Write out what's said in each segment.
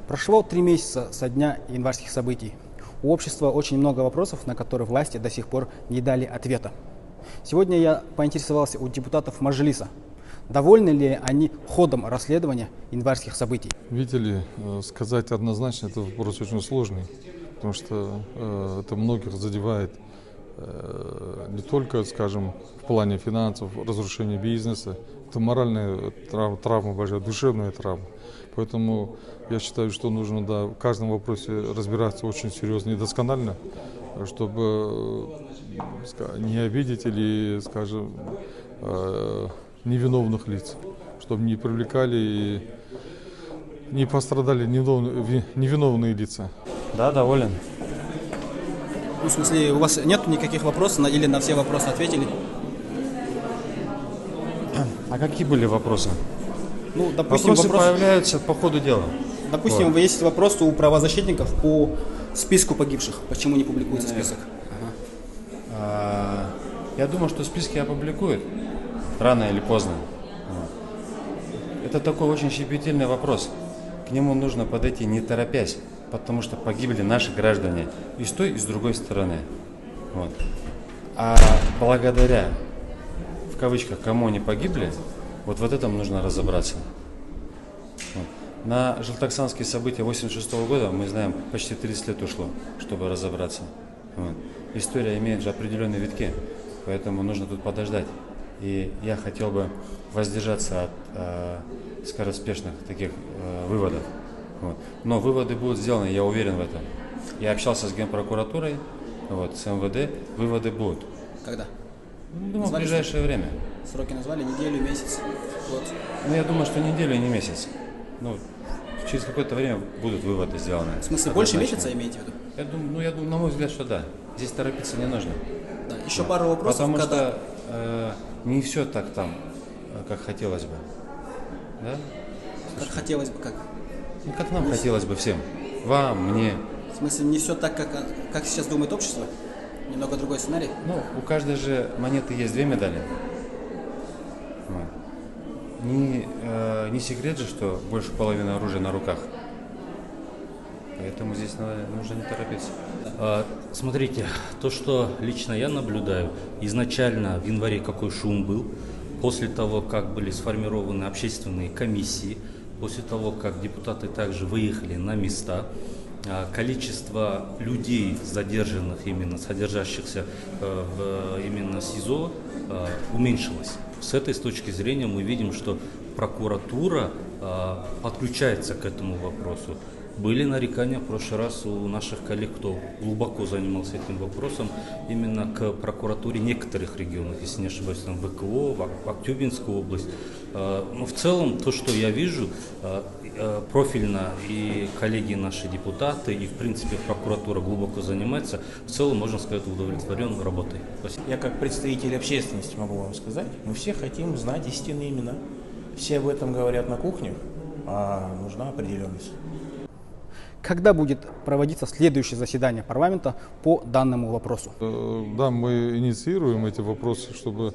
Прошло 3 месяца со дня январских событий. У общества очень много вопросов, на которые власти до сих пор не дали ответа. Сегодня я поинтересовался у депутатов Маджлиса, довольны ли они ходом расследования январских событий. Видите ли, сказать однозначно, это вопрос очень сложный, потому что это многих задевает не только, скажем, в плане финансов, разрушения бизнеса, это моральная травма, большая душевная травма. Поэтому я считаю, что нужно в каждом вопросе разбираться очень серьезно и досконально, чтобы не обидеть или, скажем, невиновных лиц, чтобы не привлекали и не пострадали невиновные лица. Да, доволен. Ну, в смысле, у вас нет никаких вопросов или на все вопросы ответили? А какие были вопросы? Ну, допустим, Вопросы появляются по ходу дела. Допустим, есть вопрос у правозащитников по списку погибших. Почему не публикуется список? Я думаю, что списки опубликуют рано или поздно. Это такой очень щепетильный вопрос. К нему нужно подойти не торопясь, потому что погибли наши граждане и с той, и с другой стороны. Вот. А благодаря, в кавычках, кому они погибли, вот в этом нужно разобраться. Вот. На желтоксанские события 1986 года, мы знаем, почти 30 лет ушло, чтобы разобраться. Вот. История имеет же определенные витки, поэтому нужно тут подождать. И я хотел бы воздержаться от скороспешных таких выводов. Вот. Но выводы будут сделаны, я уверен в этом. Я общался с Генпрокуратурой, вот, с МВД, выводы будут. Когда? Думаю, в ближайшее время. Сроки назвали? Неделю, месяц? Год? Ну, я думаю, что неделю и не месяц. Ну, через какое-то время будут выводы сделаны. В смысле, больше месяца имеете в виду? Я думаю, на мой взгляд, что да. Здесь торопиться не нужно. Да. Еще пару вопросов. Потому что не все так там, как хотелось бы. Да? Как хотелось бы, как? Ну, как нам хотелось бы всем. Вам, мне. В смысле, не все так, как сейчас думает общество? Немного другой сценарий? Ну, у каждой же монеты есть две медали. Вот. Не секрет же, что больше половины оружия на руках. Поэтому здесь нужно не торопиться. Смотрите, то, что лично я наблюдаю, изначально в январе какой шум был, после того, как были сформированы общественные комиссии, после того, как депутаты также выехали на места, количество людей, задержанных, именно содержащихся именно СИЗО, уменьшилось. С этой точки зрения мы видим, что прокуратура подключается к этому вопросу. Были нарекания в прошлый раз у наших коллег, кто глубоко занимался этим вопросом, именно к прокуратуре некоторых регионов, если не ошибаюсь, там ВКО, в Актюбинскую область. Но в целом, то, что я вижу, профильно и коллеги наши депутаты, и в принципе прокуратура глубоко занимается, в целом, можно сказать, удовлетворен работой. Спасибо. Я как представитель общественности могу вам сказать, мы все хотим знать истинные имена. Все об этом говорят на кухнях, а нужна определенность. Когда будет проводиться следующее заседание парламента по данному вопросу? Да, мы инициируем эти вопросы, чтобы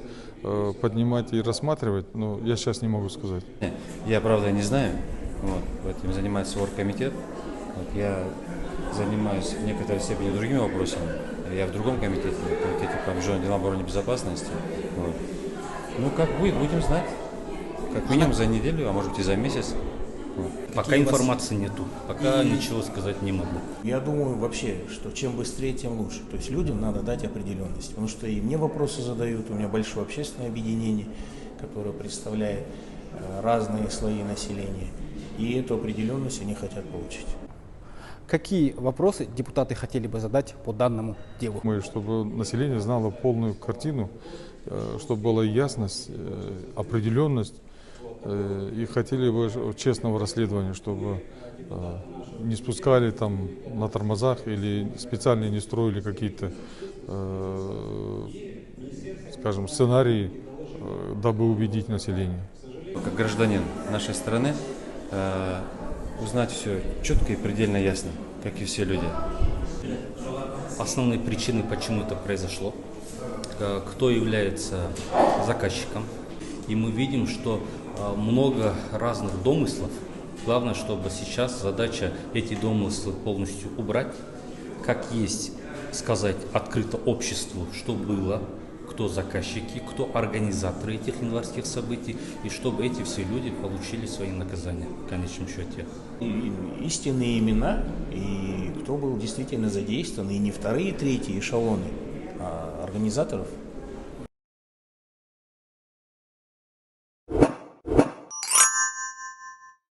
поднимать и рассматривать, но я сейчас не могу сказать. Я, правда, не знаю. Вот, этим занимается оргкомитет. Вот, я занимаюсь в некоторой степени другими вопросами. Я в другом комитете по международным делам обороны и безопасности. Вот. Ну, как будет, будем знать. Как минимум за неделю, а может быть и за месяц. Вот. Пока информации нету, пока ничего сказать не могу. Я думаю вообще, что чем быстрее, тем лучше. То есть людям надо дать определенность. Потому что и мне вопросы задают, у меня большое общественное объединение, которое представляет разные слои населения. И эту определенность они хотят получить. Какие вопросы депутаты хотели бы задать по данному делу? Мы, чтобы население знало полную картину, чтобы была ясность, определенность, и хотели бы честного расследования, чтобы не спускали там на тормозах или специально не строили какие-то, скажем, сценарии, дабы убедить население. Как гражданин нашей страны, узнать все четко и предельно ясно, как и все люди. Основные причины, почему это произошло, кто является заказчиком. И мы видим, что много разных домыслов Главное, чтобы сейчас задача эти домыслы полностью убрать, как есть сказать открыто обществу, что было, кто заказчики, кто организаторы этих январских событий, и чтобы эти все люди получили свои наказания в конечном счете. И истинные имена, и кто был действительно задействован, и не вторые, третьи эшелоны, а организаторов